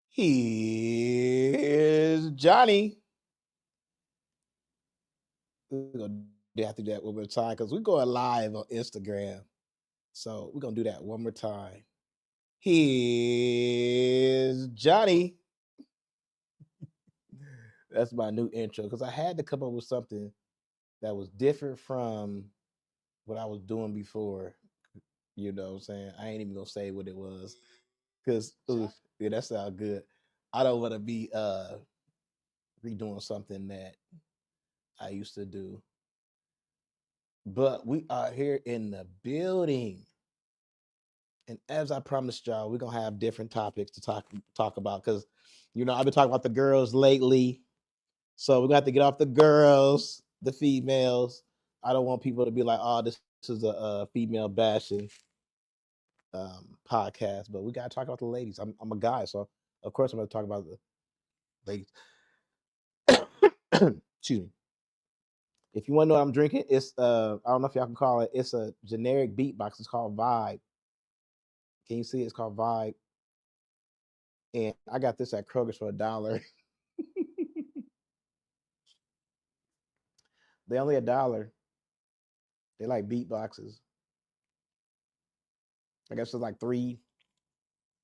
Here's Johnny. We're gonna have to do that one more time because we're going live on Instagram. So we're gonna do that one more time. Here's Johnny. That's my new intro because I had to come up with something that was different from what I was doing before. You know what I'm saying? I ain't even gonna say what it was because yeah, that sounds good. I don't want to be redoing something that I used to do. But we are here in the building. And as I promised y'all, we're gonna have different topics to talk about because I've been talking about the girls lately. So we're gonna have to get off the girls, the females. I don't want people to be like, oh, this is a female bashing podcast, but we gotta talk about the ladies. I'm a guy, so of course I'm gonna talk about the ladies. Excuse me. If you want to know what I'm drinking, it's I don't know if y'all can call it. It's a generic beatbox. It's called Vibe. Can you see it? It's called Vibe, and I got this at Kroger's for $1. They only $1. They like beatboxes. I guess it's like 3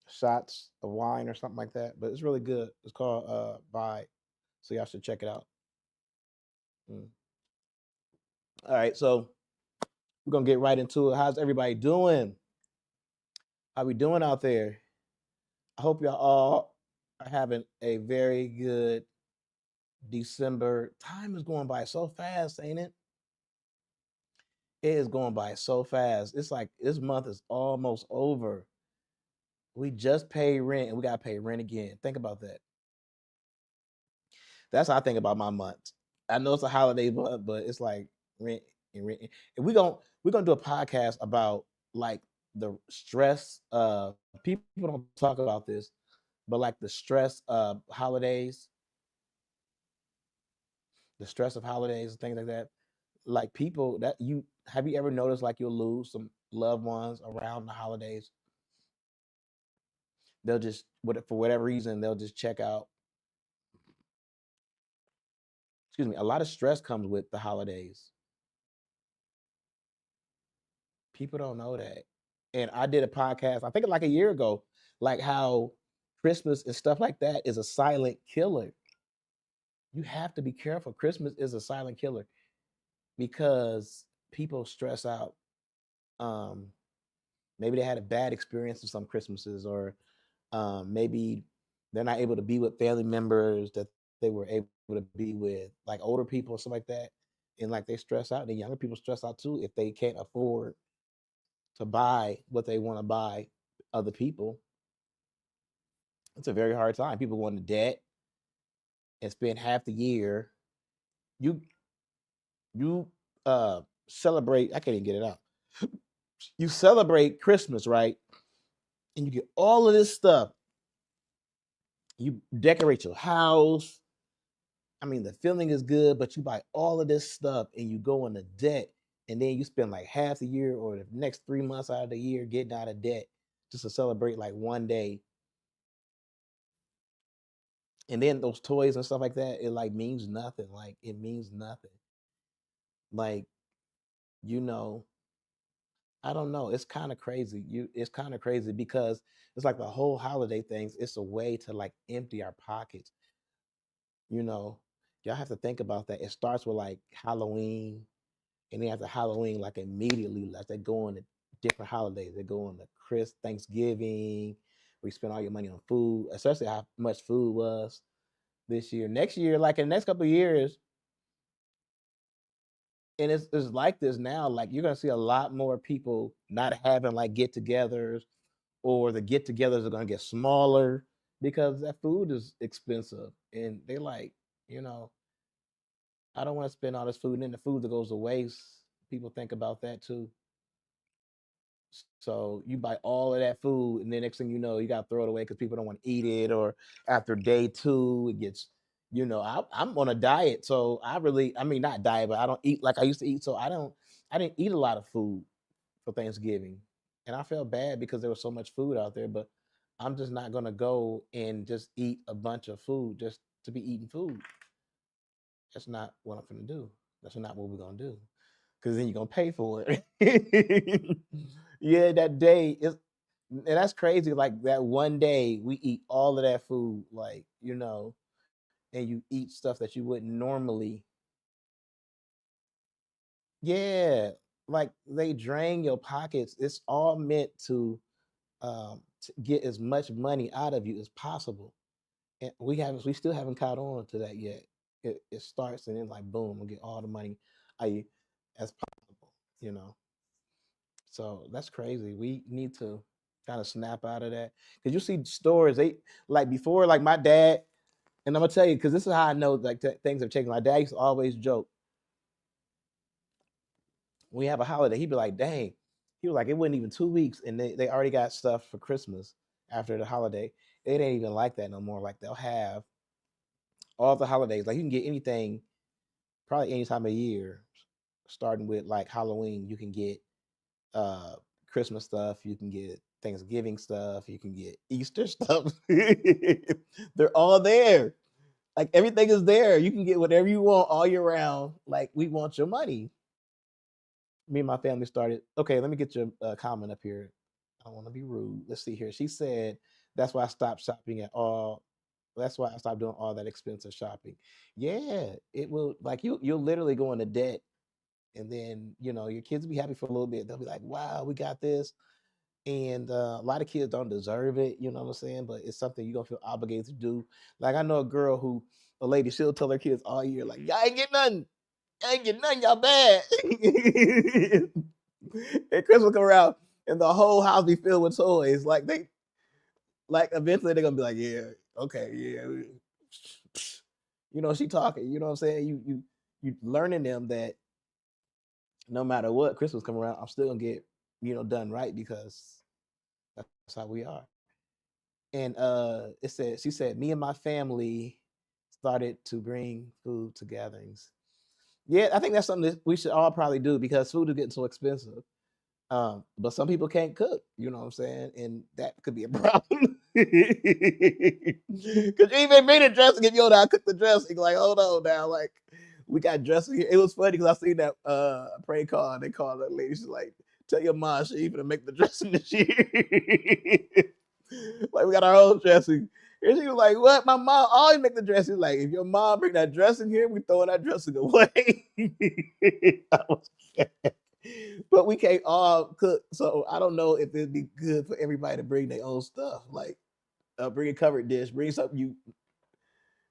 shots of wine or something like that, but it's really good. It's called Vibe, so y'all should check it out. Mm. All right, so we're gonna get right into it. How's everybody doing? How we doing out there? I hope y'all all are having a very good December. Time is going by so fast, ain't it? It is going by so fast. It's like this month is almost over. We just paid rent and we gotta pay rent again. Think about that. That's how I think about my month. I know it's a holiday month, but it's like rent and rent. And we're gonna do a podcast about like the stress. People don't talk about this, but like the stress of holidays, the stress of holidays and things like that. Like people that you have you ever noticed like you'll lose some loved ones around the holidays? They'll just for whatever reason they'll just check out. Excuse me. A lot of stress comes with the holidays. People don't know that. And I did a podcast, I think like a year ago, like how Christmas and stuff like that is a silent killer. You have to be careful. Christmas is a silent killer because people stress out. Um, Maybe they had a bad experience with some Christmases, or maybe they're not able to be with family members that they were able to be with, like older people, stuff like that. And like they stress out, and the younger people stress out too if they can't afford to buy what they want to buy other people. It's a very hard time. People go into debt and spend half the year. You you celebrate. I can't even get it out. You celebrate Christmas, right? And you get all of this stuff. You decorate your house. I mean, the feeling is good, but you buy all of this stuff and you go into debt, and then you spend like half the year or the next 3 months out of the year getting out of debt just to celebrate like one day. And then those toys and stuff like that, it like means nothing. Like it means nothing. Like, you know, I don't know. It's kind of crazy. It's kind of crazy because it's like the whole holiday things. It's a way to like empty our pockets. You know, y'all have to think about that. It starts with like Halloween, and then after Halloween, like immediately, like they go on to different holidays. They go on to Thanksgiving, where you spend all your money on food, especially how much food was this year. Next year, like in the next couple of years, and it's like this now. Like you're gonna see a lot more people not having like get-togethers, or the get-togethers are gonna get smaller because that food is expensive, and they like, you know, I don't want to spend all this food, and then the food that goes to waste. People think about that too. So you buy all of that food, and then next thing you know, you got to throw it away because people don't want to eat it. Or after day two, it gets, I'm on a diet, so I mean, not diet, but I don't eat like I used to eat. So I didn't eat a lot of food for Thanksgiving. And I felt bad because there was so much food out there, but I'm just not gonna go and just eat a bunch of food just to be eating food. That's not what I'm gonna do. That's not what we're gonna do. Cause then you're gonna pay for it. Yeah, that day is, and that's crazy. Like that one day we eat all of that food, like, and you eat stuff that you wouldn't normally. Yeah, like they drain your pockets. It's all meant to get as much money out of you as possible. And we still haven't caught on to that yet. It starts and then like boom, we'll get all the money I as possible, you know. So that's crazy. We need to kind of snap out of that. Cause you see stores, they like before, like my dad, and I'm gonna tell you, because this is how I know like things have changed. My dad used to always joke when we have a holiday, he'd be like, dang, he was like, it wasn't even 2 weeks, and they already got stuff for Christmas after the holiday. It ain't even like that no more. Like they'll have all the holidays. Like you can get anything probably any time of year, starting with like Halloween. You can get uh Christmas stuff, you can get Thanksgiving stuff, you can get Easter stuff. They're all there. Like everything is there. You can get whatever you want all year round. Like we want your money. Me and my family started. Okay, let me get your comment up here. I don't want to be rude. Let's see here. She said that's why I stopped shopping at all. That's why I stopped doing all that expensive shopping. Yeah, it will like you'll literally go into debt, and then your kids will be happy for a little bit. They'll be like, "Wow, we got this," and a lot of kids don't deserve it. You know what I'm saying? But it's something you're gonna feel obligated to do. Like I know a girl a lady, she'll tell her kids all year, like, "Y'all ain't get nothing. Y'all ain't get nothing. Y'all bad." And Christmas come around, and the whole house be filled with toys. Like eventually they're gonna be like, "Yeah, okay, yeah." She talking. You know what I'm saying? You learning them that no matter what, Christmas come around, I'm still gonna get done right because that's how we are. And she said, me and my family started to bring food to gatherings. Yeah, I think that's something that we should all probably do because food is getting so expensive. But some people can't cook, you know what I'm saying? And that could be a problem. Because you even made a dressing if you don't know how to cook the dressing. Like, hold on now. Like, we got dressing here. It was funny because I seen that prank call. They called that lady. She's like, tell your mom she even make the dressing this year. Like, we got our own dressing. And she was like, what? My mom always make the dressing. Like, if your mom bring that dressing here, we throwing that dressing away. But we can't all cook, so I don't know if it'd be good for everybody to bring their own stuff. Like, bring a covered dish, bring something you.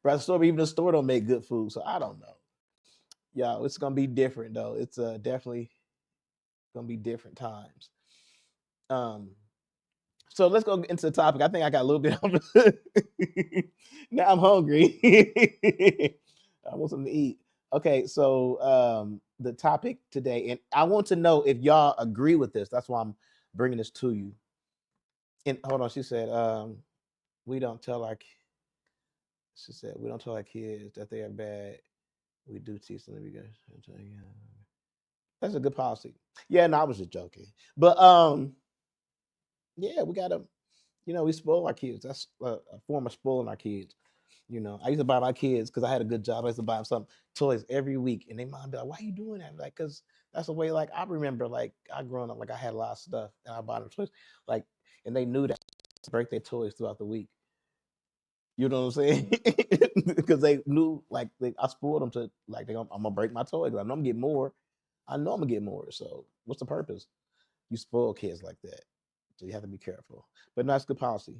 But the store, even the store don't make good food, so I don't know. Yeah, it's gonna be different though. It's definitely gonna be different times. Um, so let's go into the topic. I think I got a little bit of now I'm hungry. I want something to eat. Okay, so the topic today, and I want to know if y'all agree with this. That's why I'm bringing this to you. And hold on, she said, we don't tell our. She said we don't tell our kids that they are bad. We do teach them to be good. That's a good policy. Yeah, no, I was just joking. But yeah, we gotta. We spoil our kids. That's a form of spoiling our kids. I used to buy my kids because I had a good job. I used to buy them some toys every week, and they mom be like, "Why are you doing that?" Like, cause that's the way. Like, I remember, like, I growing up, like, I had a lot of stuff, and I bought them toys, like, and they knew that to break their toys throughout the week. You know what I'm saying? Because they knew, like, I spoiled them to, like, I'm gonna break my toys. I know I'm gonna get more. I know I'm gonna get more. So, what's the purpose? You spoil kids like that, so you have to be careful. But no, that's good policy.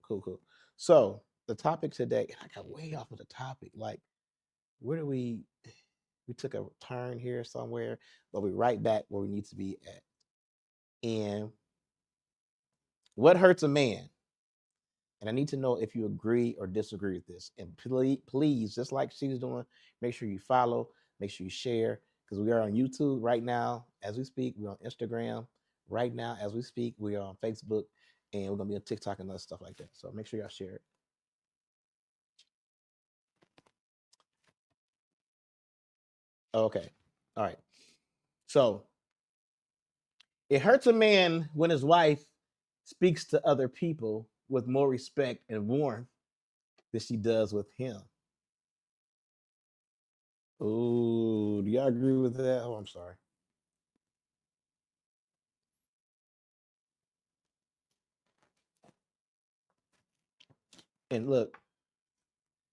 Cool, cool. So the topic today, and I got way off of the topic. Like, where do we took a turn here somewhere, but we right back where we need to be at. And what hurts a man? And I need to know if you agree or disagree with this. And please, just like she's doing, make sure you follow, make sure you share, because we are on YouTube right now as we speak. We're on Instagram right now as we speak. We are on Facebook, and we're gonna be on TikTok and other stuff like that. So make sure y'all share it. Okay. All right. So It hurts a man when his wife speaks to other people with more respect and warmth than she does with him. Oh, do y'all agree with that? Oh, I'm sorry. And look,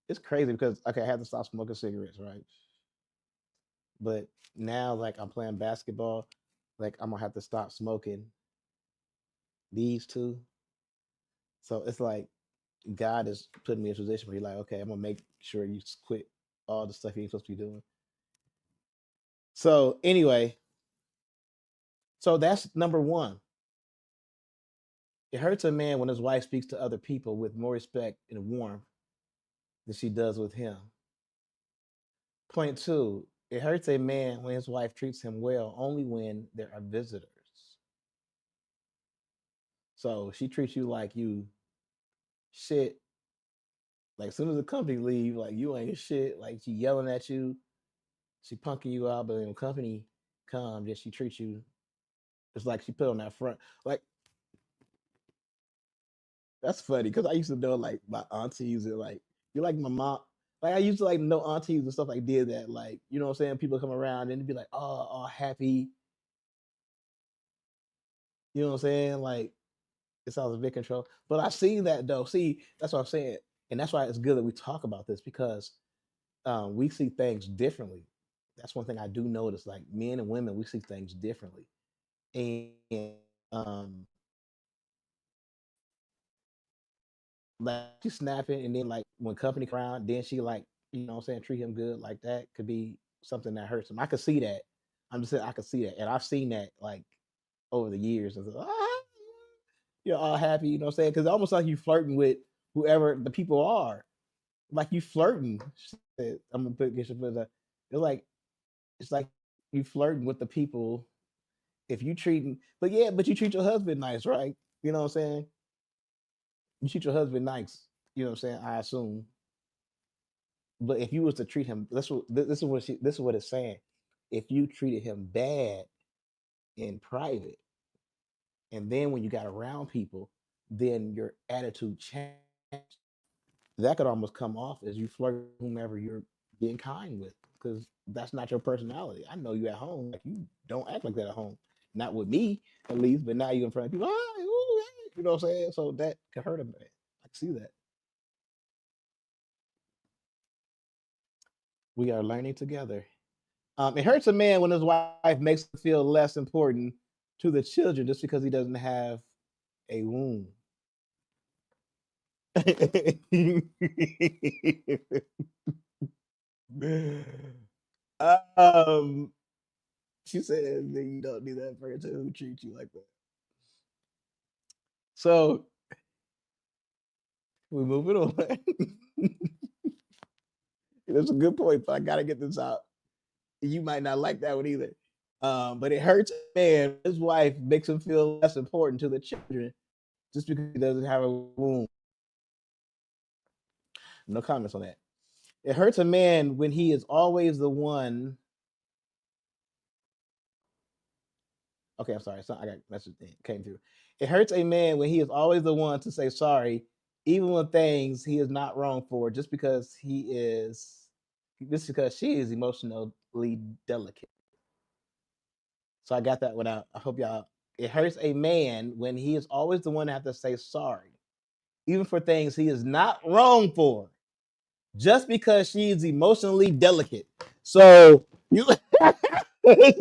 it's crazy because okay, I had to stop smoking cigarettes, right? But now, like I'm playing basketball, like I'm gonna have to stop smoking these two. So it's like God is putting me in a position where He's like, okay, I'm gonna make sure you quit all the stuff you ain't supposed to be doing. So anyway, so that's number one. It hurts a man when his wife speaks to other people with more respect and warmth than she does with him. Point two, it hurts a man when his wife treats him well only when there are visitors. So she treats you like you shit. Like as soon as the company leave, like you ain't shit. Like she yelling at you, she punking you out, but when the company come, just she treats you. It's like she put on that front. Like that's funny because I used to know like my aunties and like you're like my mom. Like I used to like know aunties and stuff like did that. Like you know what I'm saying? People come around and they'd be like, oh, all happy. You know what I'm saying? Like it sounds a bit control. But I've seen that though. See, that's what I'm saying. And that's why it's good that we talk about this because we see things differently. That's one thing I do notice. Like men and women, we see things differently. And um, like she snapping, and then like when company come around, then she like you know what I'm saying treat him good like that could be something that hurts him. I could see that. I'm just saying I could see that, and I've seen that like over the years. And so, you're all happy, you know what I'm saying? Because it's almost like you flirting with whoever the people are. Like you flirting. I'm gonna put get it's like it's like you flirting with the people if you treating but yeah, but you treat your husband nice, right? You know what I'm saying? You treat your husband nice, you know what I'm saying, I assume. But if you was to treat him this is what it's saying. If you treated him bad in private and then when you got around people, then your attitude changed. That could almost come off as you flirt with whomever you're being kind with because that's not your personality. I know you at home, like you don't act like that at home. Not with me, at least, but now you in front of people. "Ah, ooh, hey," you know what I'm saying? So that could hurt a man. I can see that. We are learning together. It hurts a man when his wife makes him feel less important to the children just because he doesn't have a womb. um, she said that you don't need that person who treats you like that. So we moving on. That's a good point, but I gotta get this out. You might not like that one either. But it hurts a man. His wife makes him feel less important to the children just because he doesn't have a womb. No comments on that. It hurts a man when he is always the one. Okay, I'm sorry. So I got message thing came through. It hurts a man when he is always the one to say sorry, even when things he is not wrong for, just because she is emotionally delicate. So I got that one out. I hope y'all. It hurts a man when he is always the one to have to say sorry, even for things he is not wrong for, just because she is emotionally delicate. So you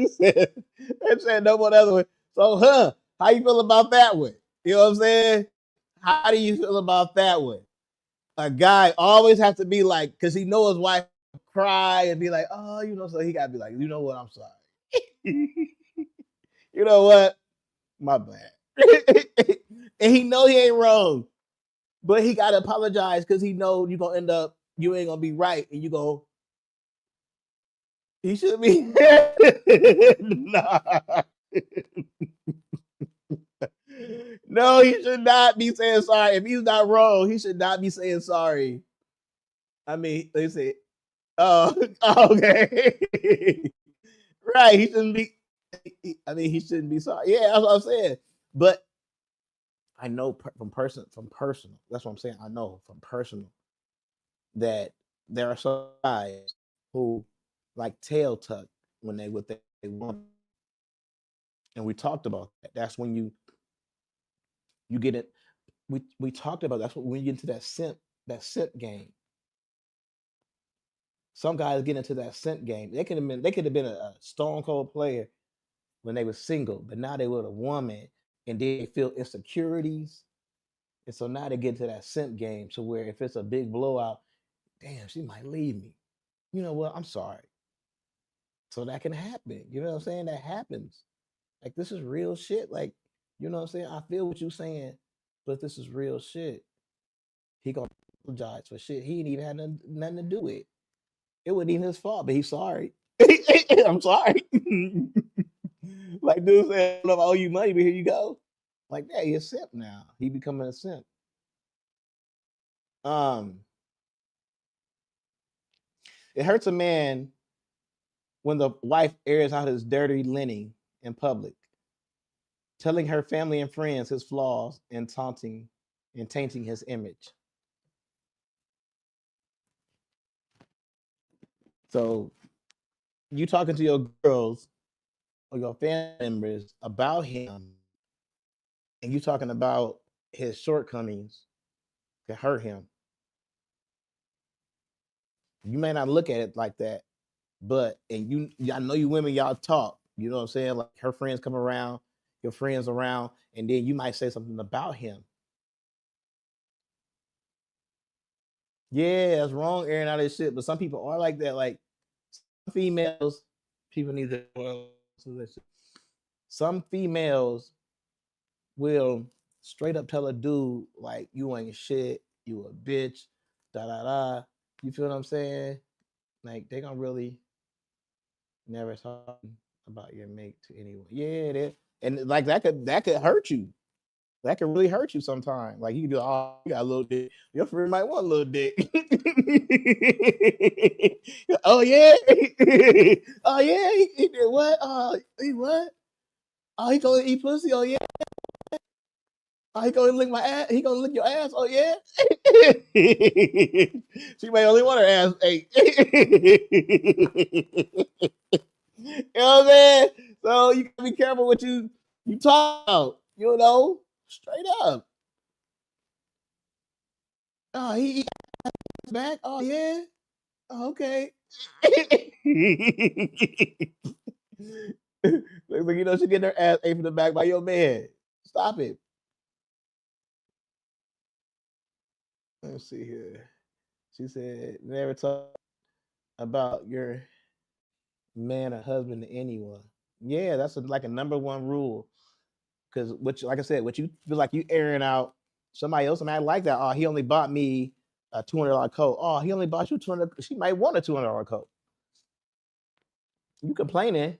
said, said no one other way. So, how you feel about that one? You know what I'm saying? How do you feel about that one? A guy always has to be like, because he knows his wife cry and be like, oh, you know, so he gotta be like, you know what, I'm sorry. You know what? My bad. And he know he ain't wrong, but he gotta apologize because he know you gonna end up, you ain't gonna be right, and you go, he should be. Nah. No, he should not be saying sorry. If he's not wrong, he should not be saying sorry. I mean, they say, oh, okay. Right. He shouldn't be. he shouldn't be sorry. Yeah, that's what I'm saying. But I know from personal. That's what I'm saying. I know from personal that there are some guys who like tail tuck when they with their woman, and we talked about that. That's when you get it. We talked about that's when you get into that simp game. Some guys get into that scent game. They could have been a stone cold player when they were single, but now they with a woman and they feel insecurities. And so now they get to that simp game to where if it's a big blowout, damn, she might leave me. You know what? I'm sorry. So that can happen. You know what I'm saying? That happens. Like this is real shit. Like, you know what I'm saying? I feel what you're saying, but this is real shit. He gonna apologize for shit he ain't even had nothing to do with. It wasn't even his fault, but he's sorry. I'm sorry. Like dude said, I owe you money, but here you go. Like, yeah, he's a simp now. He becoming a simp. Um, it hurts a man when the wife airs out his dirty linen in public, telling her family and friends his flaws and tainting his image. So you talking to your girls or your family members about him, and you talking about his shortcomings to hurt him. You may not look at it like that, but and I know you women, y'all talk. You know what I'm saying? Like her friends come around, your friends around, and then you might say something about him. Yeah, that's wrong, airing out his shit. But some people are like that. Like some females, people need to. Some females will straight up tell a dude like you ain't shit, you a bitch, da da da. You feel what I'm saying? Like they gonna really never talk about your mate to anyone. Yeah, and like that could hurt you. That could really hurt you sometimes. Like you could be like, oh, you got a little dick. Your friend might want a little dick. Oh yeah. Oh yeah. He did what? He what? Oh, he gonna eat pussy. Oh yeah. Oh, he gonna lick my ass. He gonna lick your ass. Oh yeah. She may only want her ass ate. You know what I'm saying? So you gotta be careful what you talk about. You know, straight up. Oh, he back. Oh yeah. Oh, okay. Looks like she getting her ass ate from the back by your man. Stop it. Let's see here. She said, never talk about your man or husband to anyone. Yeah, that's like a number one rule. Because like I said, what you feel like you airing out somebody else, and I like that. Oh, he only bought me a $200 coat. Oh, he only bought you 200. She might want a $200 coat. You complaining.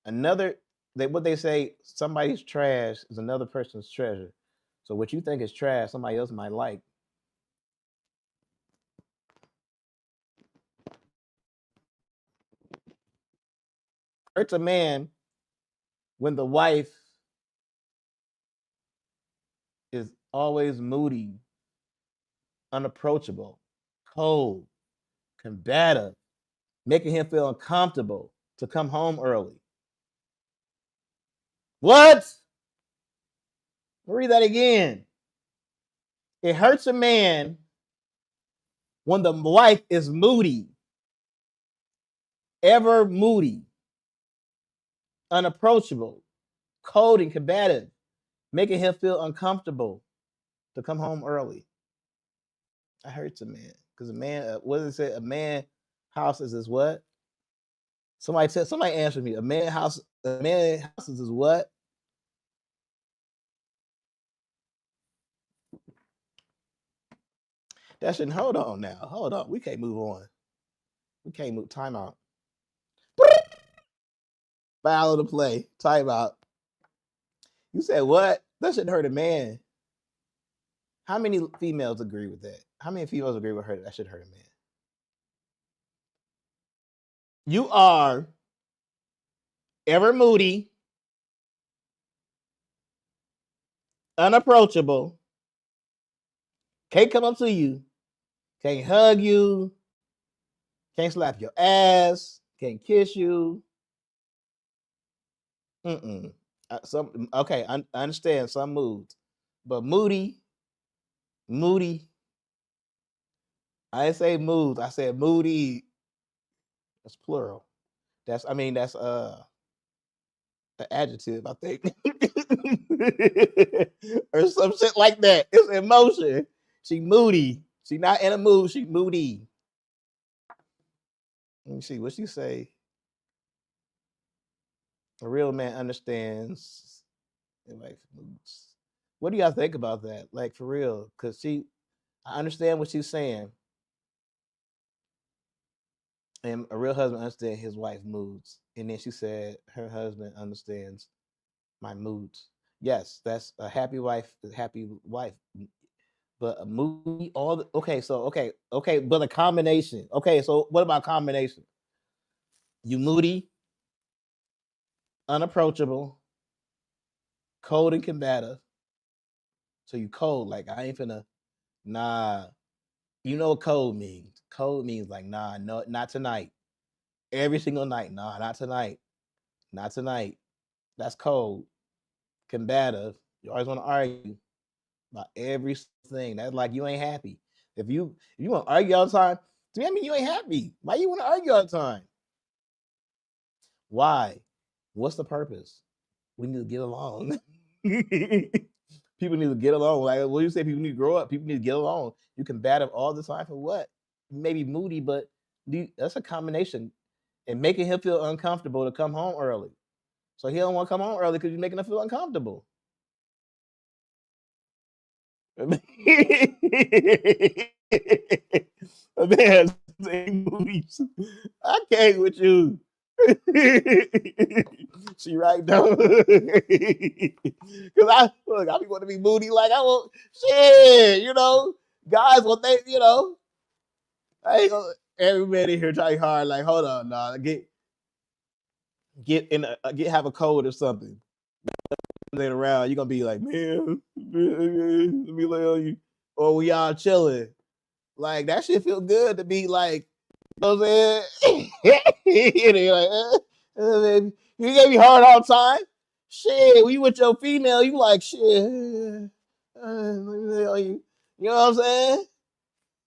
Another what they say, somebody's trash is another person's treasure. So what you think is trash, somebody else might like. Hurts a man when the wife is always moody, unapproachable, cold, combative, making him feel uncomfortable to come home early. What? Read that again. It hurts a man when the wife is moody, ever moody, unapproachable, cold, and combative, making him feel uncomfortable to come home early. That hurts a man because a man, what does it say? A man houses is what? Somebody answer me. A man houses is what? That shouldn't. Hold on now. Hold on. We can't move on. We can't move. Time out. Foul of the play. Time out. You said what? That shouldn't hurt a man. How many females agree with that? How many females agree with her that should hurt a man? You are ever moody, unapproachable, can't come up to you, can't hug you, can't slap your ass, can't kiss you. Mm-mm. Some okay, I understand some moods, but moody. I didn't say moods. I said moody. That's plural. That's an adjective, I think, or some shit like that. It's emotion. She moody. She not in a mood. She moody. Let me see what she say. A real man understands their wife moods. What do y'all think about that? Like for real? Cause I understand what she's saying, and a real husband understands his wife's moods. And then she said her husband understands my moods. Yes, that's a happy wife. A happy wife. But a movie, okay, but a combination. Okay, so what about combination? You moody, unapproachable, cold and combative. So you cold, like I ain't finna, nah. You know what cold means? Cold means like nah, no, not tonight. Every single night, nah, not tonight, not tonight. That's cold, combative. You always want to argue about everything. That's like you ain't happy. If you want to argue all the time, to me, I mean you ain't happy. Why you want to argue all the time? Why? What's the purpose? We need to get along. People need to get along. Like what do you say? People need to grow up. People need to get along. You combative all the time for what? Maybe moody, but that's a combination. And making him feel uncomfortable to come home early. So he don't want to come home early because you're making him feel uncomfortable. Man, saying movies. I can't with you. She right though. Cause I be want to be moody like I want shit, Guys what they, I ain't gonna everybody here trying hard, like, hold on, nah, get in get have a cold or something. Later around, you're gonna be like, man, let me lay on you. Or we all chilling. Like that shit feel good to be like, you know what I'm saying? You're like, you gave me hard all the time. Shit, when you with your female, you like shit. Let me lay on you. You know what I'm saying?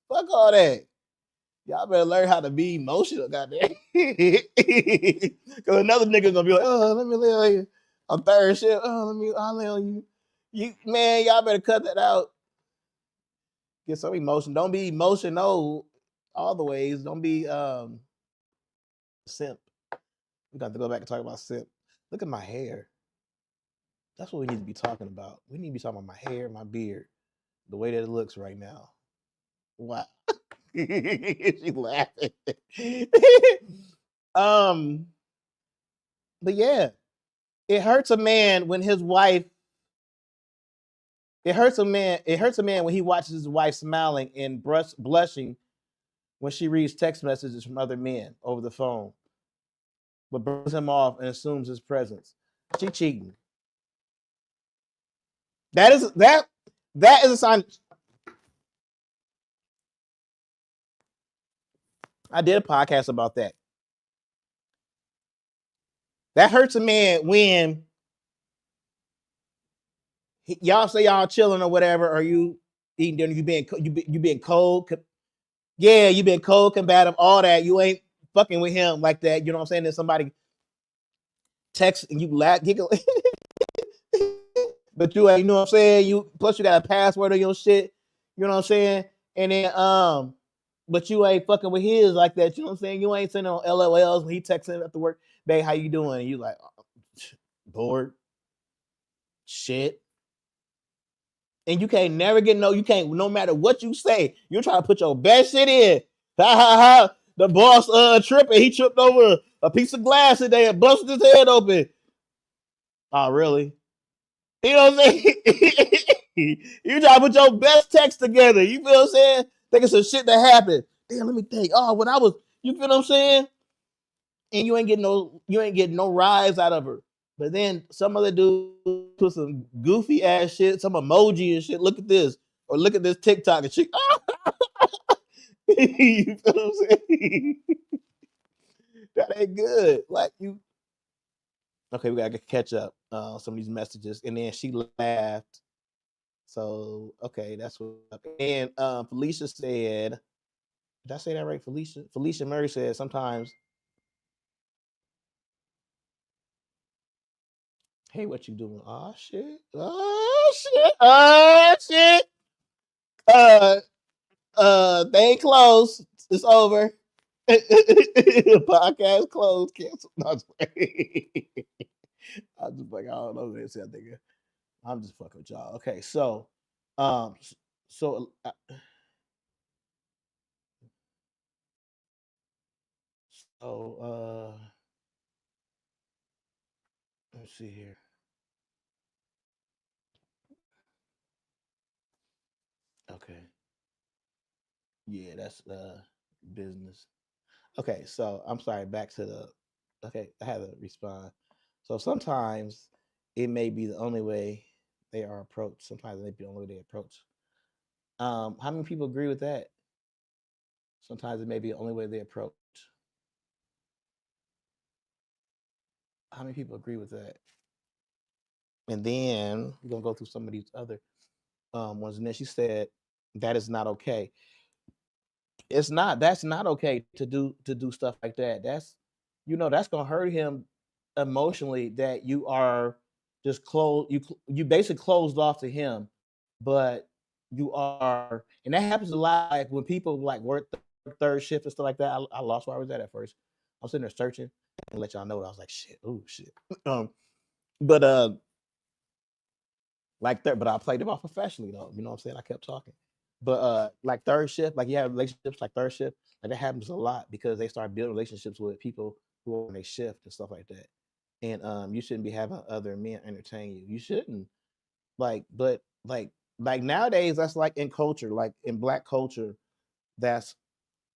Fuck all that. Y'all better learn how to be emotional, goddamn. Because another nigga gonna be like, oh, let me lay on you. A third shit, I'll lay on you. Man, y'all better cut that out. Get some emotion. Don't be emotional all the ways. Don't be simp. We got to go back and talk about simp. Look at my hair. That's what we need to be talking about. We need to be talking about my hair, my beard, the way that it looks right now. Wow. She's laughing. But yeah, it hurts a man when his wife. It hurts a man. It hurts a man when he watches his wife smiling and blushing when she reads text messages from other men over the phone, but burns him off and assumes his presence. She cheating. That is a sign. I did a podcast about that. That hurts a man when y'all say y'all chilling or whatever, or you eating dinner, you being cold. Yeah, you been cold, combative, all that. You ain't fucking with him like that. You know what I'm saying? Then somebody text and you laugh, giggle. But you ain't, you know what I'm saying? You plus you got a password on your shit. You know what I'm saying? And then but you ain't fucking with his like that. You know what I'm saying? You ain't sending on LOLs when he texting after work. Babe, how you doing? And you like bored. Shit. And you can't never get no matter what you say, you're trying to put your best shit in. Ha ha ha. The boss tripping. He tripped over a piece of glass today and busted his head open. Oh, really? You know what I'm saying? You try to put your best text together. You feel what I'm saying? Thinking some shit that happened. Damn, let me think. Oh, when I was, you feel what I'm saying? and you ain't getting no rise out of her. But then some other dude put some goofy ass shit, some emoji and shit. Look at this, or look at this TikTok, and she, you feel what I'm saying? That ain't good. Like you, okay, we gotta catch up some of these messages, and then she laughed. So okay, that's what. And Felicia said, did I say that right? Felicia Murray said sometimes, hey, what you doing? Oh shit! Oh shit! Oh shit! Uh, they ain't closed. It's over. Podcast closed. Cancel. No, I'm just I'm just like, I don't know. This I think I'm just fucking with y'all. Okay, so, um, so, so, let's see here. Okay, yeah, that's business. Okay, so I'm sorry. Back to the. Okay, I had to respond. So sometimes it may be the only way they are approached. Sometimes it may be the only way they approach. How many people agree with that? Sometimes it may be the only way they approach. How many people agree with that? And then we're gonna go through some of these other ones. And then she said that is not okay. It's not. That's not okay to do stuff like that. That's that's gonna hurt him emotionally. That you are just closed. You basically closed off to him, but you are, and that happens a lot. Like when people like work third shift and stuff like that. I lost where I was at first. I was sitting there searching and let y'all know. I was like, shit, oh shit. um, but like third, but I played them off professionally though. You know what I'm saying? I kept talking. But like third shift, like you have relationships like third shift, like that happens a lot because they start building relationships with people who are on their shift and stuff like that. And you shouldn't be having other men entertain you. You shouldn't. But like nowadays, that's like in culture, like in black culture, that's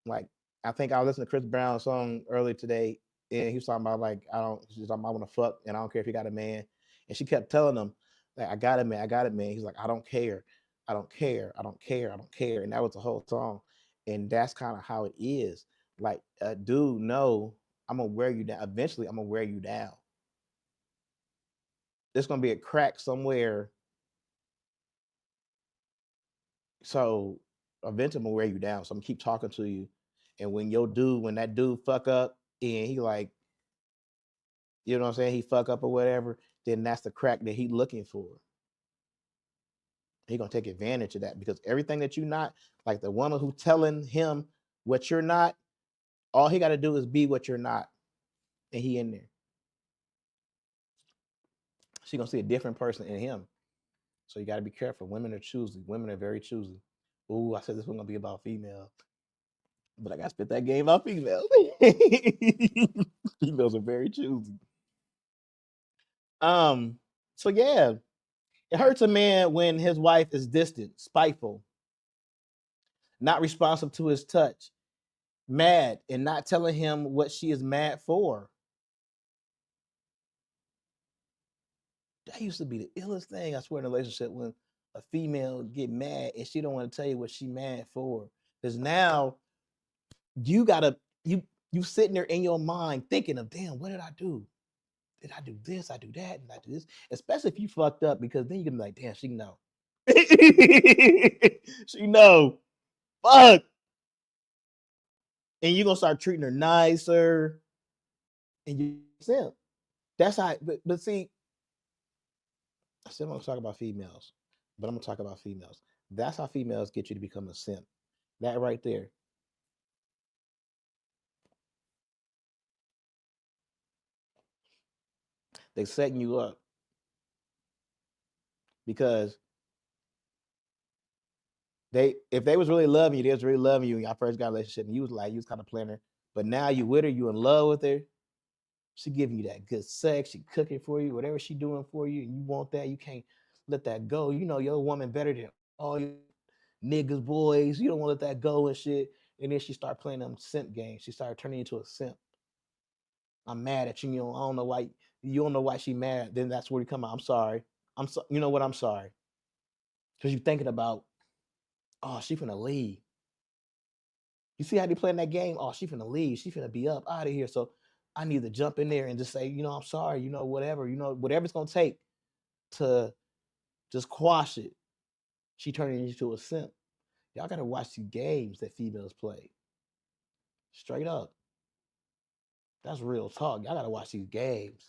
like I think I was listening to Chris Brown's song earlier today, and he was talking about like I don't. She's talking about I want to fuck, and I don't care if you got a man. And she kept telling him like I got a man, I got a man. He's like I don't care, I don't care, I don't care, I don't care. And that was the whole song. And that's kind of how it is. Like, dude, no, I'm gonna wear you down. Eventually, I'm gonna wear you down. There's gonna be a crack somewhere. So eventually, I'm gonna wear you down. So I'm gonna keep talking to you. And when that dude fuck up, and he like you know what I'm saying, he fuck up or whatever, then that's the crack that he looking for. He gonna take advantage of that because everything that you not, like the woman who telling him what you're not, all he got to do is be what you're not, and he in there. She gonna see a different person in him. So you got to be careful. Women are choosy. Women are very choosy. Ooh, I said this one gonna be about females, but I got to spit that game about females. Females are very choosy. Um. So yeah, it hurts a man when his wife is distant, spiteful, not responsive to his touch, mad, and not telling him what she is mad for. That used to be the illest thing I swear in a relationship when a female get mad and she don't want to tell you what she mad for. Because now you gotta you sitting there in your mind thinking of damn, what did I do? Did I do this? I do that, and I do this. Especially if you fucked up, because then you can be like, damn, she know. She know. Fuck. And you're gonna start treating her nicer and you simp. That's how but see, I said I'm gonna talk about females, but I'm gonna talk about females. That's how females get you to become a simp. That right there. They setting you up because they if they was really loving you, they was really loving you and y'all first got a relationship and you was kind of playing her. But now you with her, you in love with her. She giving you that good sex, she cooking for you, whatever she doing for you, and you want that, you can't let that go. You know your woman better than all you niggas, boys. You don't want to let that go and shit. And then she start playing them simp games. She started turning into a simp. I'm mad at you. You know, I don't know why you don't know why she mad. Then that's where you come out. I'm sorry. I'm so you know what? I'm sorry. Because you're thinking about, oh, she finna leave. You see how they playing that game? Oh, she finna leave. She finna be up out of here. So I need to jump in there and just say, I'm sorry, whatever, whatever it's gonna take to just quash it. She turning into a simp. Y'all gotta watch the games that females play. Straight up. That's real talk. Y'all gotta watch these games.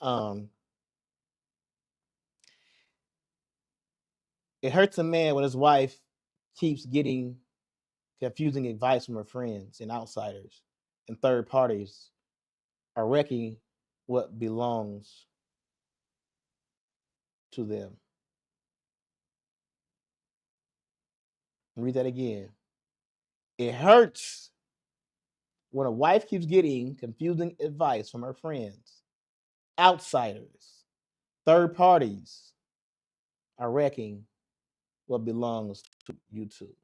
Um, it hurts a man when his wife keeps getting confusing advice from her friends and outsiders and third parties are wrecking what belongs to them. Read that again. It hurts when a wife keeps getting confusing advice from her friends, outsiders, third parties are wrecking what belongs to you two.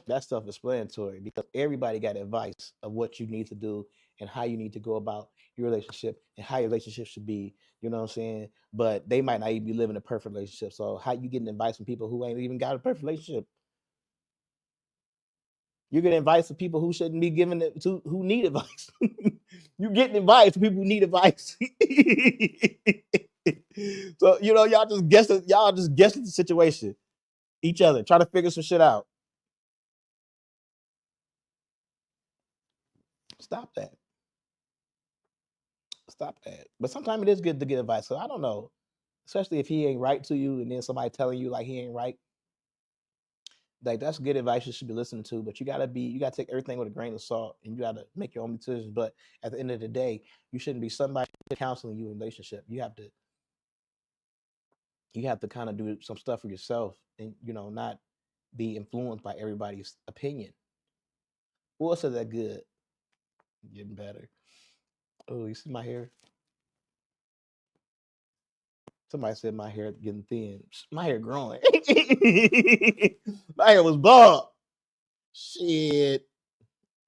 That stuff is explanatory because everybody got advice of what you need to do and how you need to go about your relationship and how your relationship should be. You know what I'm saying? But they might not even be living a perfect relationship. So how you getting advice from people who ain't even got a perfect relationship? You're getting advice from people who shouldn't be giving it to who need advice. You getting advice from people who need advice. So y'all just guessing the situation, each other, try to figure some shit out. Stop that. Stop that. But sometimes it is good to get advice. So I don't know, especially if he ain't right to you, and then somebody telling you like he ain't right. Like that's good advice you should be listening to. But you gotta take everything with a grain of salt, and you gotta make your own decisions. But at the end of the day, you shouldn't be somebody counseling you in a relationship. You have to kind of do some stuff for yourself, and not be influenced by everybody's opinion. Who else is that good? Getting better. Oh, you see my hair? Somebody said my hair getting thin. My hair growing. My hair was bald. Shit.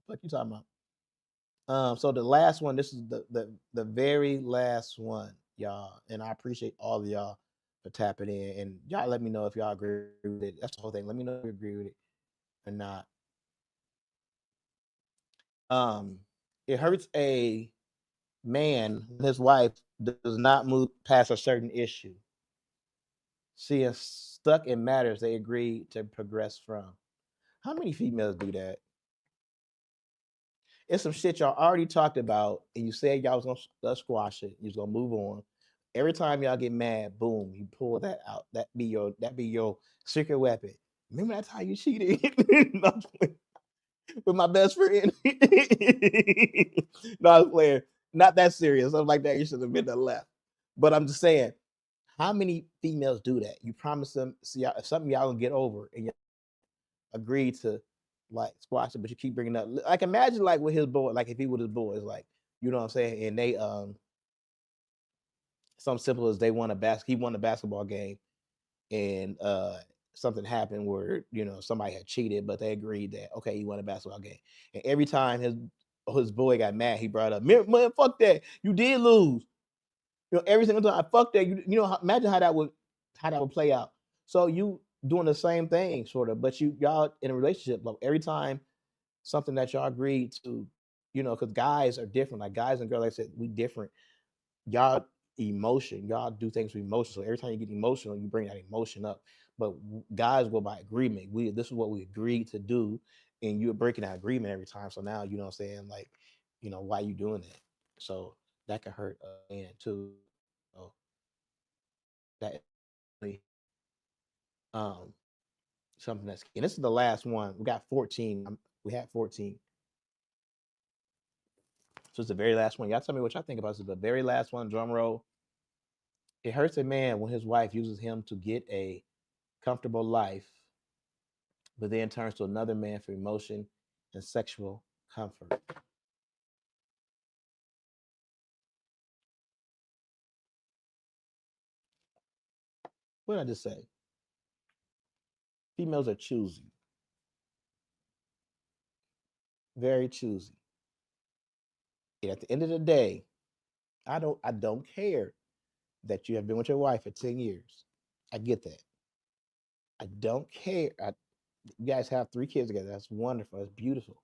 What you talking about? So the last one, this is the very last one, y'all. And I appreciate all of y'all for tapping in. And y'all let me know if y'all agree with it. That's the whole thing. Let me know if you agree with it or not. Um, it hurts a man when his wife does not move past a certain issue. She is stuck in matters they agreed to progress from. How many females do that? It's some shit y'all already talked about, and you said y'all was gonna squash it. You was gonna move on. Every time y'all get mad, boom, you pull that out. That be your secret weapon. Remember that time you cheated with my best friend? No, I was playing. Not that serious. Something like that. You should have been to the left. But I'm just saying, how many females do that? You promise them something y'all gonna get over, and you agree to like squash it, but you keep bringing up. Like imagine like with his boy, like if he with his boys, like you know what I'm saying, and they something simple as he won a basketball game, and something happened where somebody had cheated, but they agreed that okay, he won a basketball game, and every time his boy got mad, he brought up, man, fuck that, you did lose. Every single time, fuck that. Imagine how that would play out. So you doing the same thing, sort of, but y'all in a relationship. Like every time something that y'all agreed to, because guys are different. Like guys and girls, like I said, we different. Y'all y'all do things with emotion. So every time you get emotional, you bring that emotion up. But guys go by agreement. This is what we agreed to do, and you're breaking that agreement every time. So now you know what I'm saying, like, why you doing that? So that can hurt a man too. So that really, um something that's and this is the last one. We got 14. We had 14. So it's the very last one. Y'all tell me what y'all think about this. The very last one, drum roll. It hurts a man when his wife uses him to get a comfortable life, but then turns to another man for emotion and sexual comfort. What did I just say? Females are choosy. very choosy. And at the end of the day, I don't care that you have been with your wife for 10 years. I get that. I don't care. You guys have 3 kids together. That's wonderful. That's beautiful.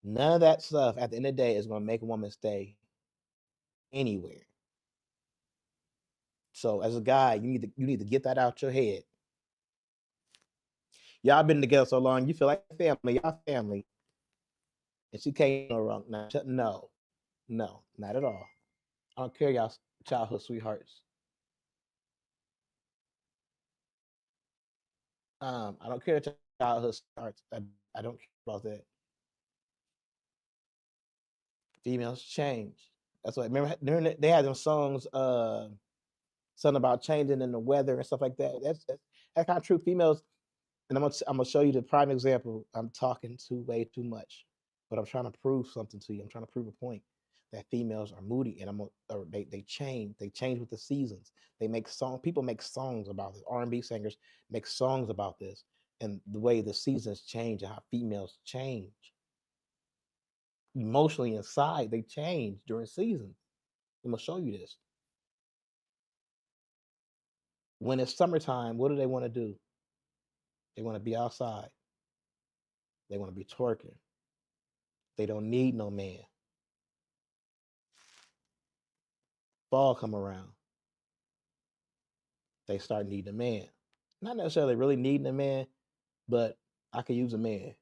None of that stuff at the end of the day is going to make a woman stay anywhere. So as a guy, you need to get that out your head. Y'all been together so long, you feel like family. Y'all family, and she can't no wrong. No, no, not at all. I don't care, y'all childhood sweethearts. I don't care that childhood sweethearts. I don't care about that. Females change. That's what. Remember they had them songs, something about changing in the weather and stuff like that. That's kind of true. Females, and I'm gonna show you the prime example. I'm talking too way too much, but I'm trying to prove something to you. I'm trying to prove a point that females are moody, and or they change. They change with the seasons. They make song. People make songs about this. R&B singers make songs about this, and the way the seasons change and how females change emotionally inside. They change during seasons. I'm gonna show you this. When it's summertime, what do they want to do? They want to be outside. They want to be twerking. They don't need no man. Fall come around, they start needing a man. Not necessarily really needing a man, but I could use a man.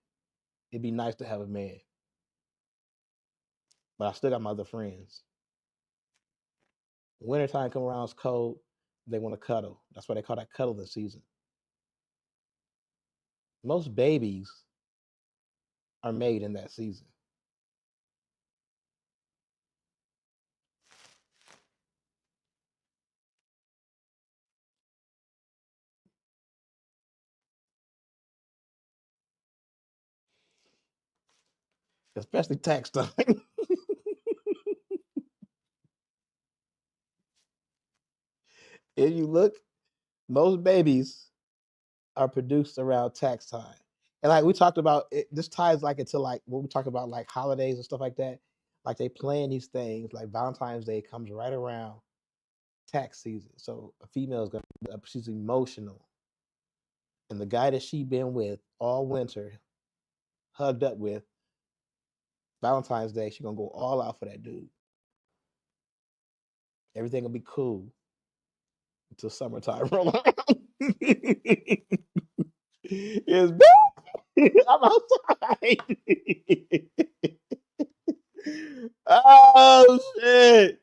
It'd be nice to have a man, but I still got my other friends. Wintertime come around, it's cold. They want to cuddle. That's why they call that cuddling season. Most babies are made in that season. Especially tax time. If you look, most babies are produced around tax time. And like we talked about, this ties like into like what we talk about, like holidays and stuff like that. Like they plan these things, like Valentine's Day comes right around tax season. So a female is gonna, she's emotional, and the guy that she been with all winter, hugged up with, Valentine's Day, she gonna go all out for that dude. Everything will be cool until summertime roll around. It's I'm outside. Oh shit!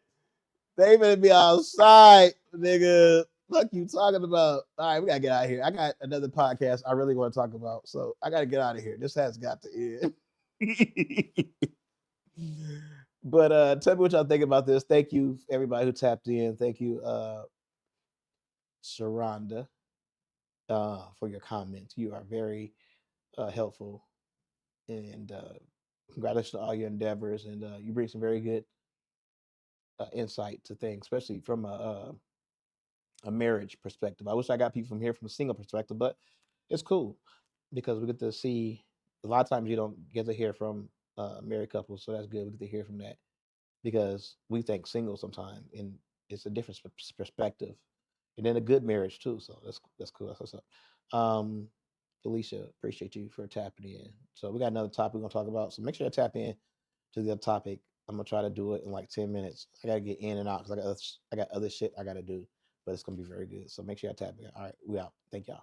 They better be outside, nigga. Fuck you talking about? All right, we gotta get out of here. I got another podcast I really want to talk about, so I gotta get out of here. This has got to end. But tell me what y'all think about this. Thank you, everybody who tapped in. Thank you, Sharonda, for your comments. You are very helpful, and congratulations on all your endeavors. And you bring some very good insight to things, especially from a marriage perspective. I wish I got people from here from a single perspective, but it's cool because we get to see. A lot of times you don't get to hear from married couples, so that's good. We get to hear from that because we think single sometimes, and it's a different perspective, and then a good marriage too. So that's cool. That's what's up. Felicia, appreciate you for tapping in. So we got another topic we're gonna talk about. So make sure to tap in to the other topic. I'm gonna try to do it in like 10 minutes. I gotta get in and out because I got other shit I gotta do, but it's gonna be very good. So make sure I tap in. All right, we out. Thank y'all.